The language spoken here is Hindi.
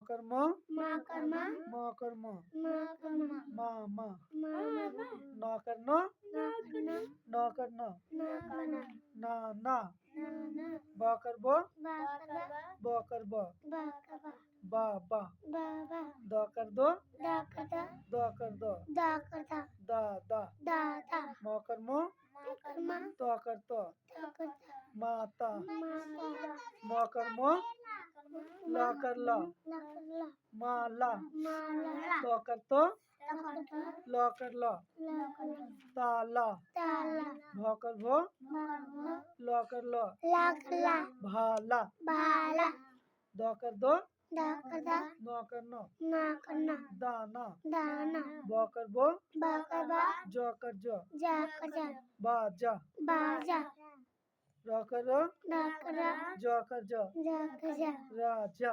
कर्म म कर्म मा मा न करना न करना ना ना ब कर ब कर बा बा द कर दो द कर दो दा दा म कर मो तो कर तो माता म कर मो ला कर ला माला तो कर तो ला कर ला ताला भ कर भो ला कर लो भाला द कर दो न कर नो दाना ब कर बो ज कर जो बाजा र कर ज कर ज राजा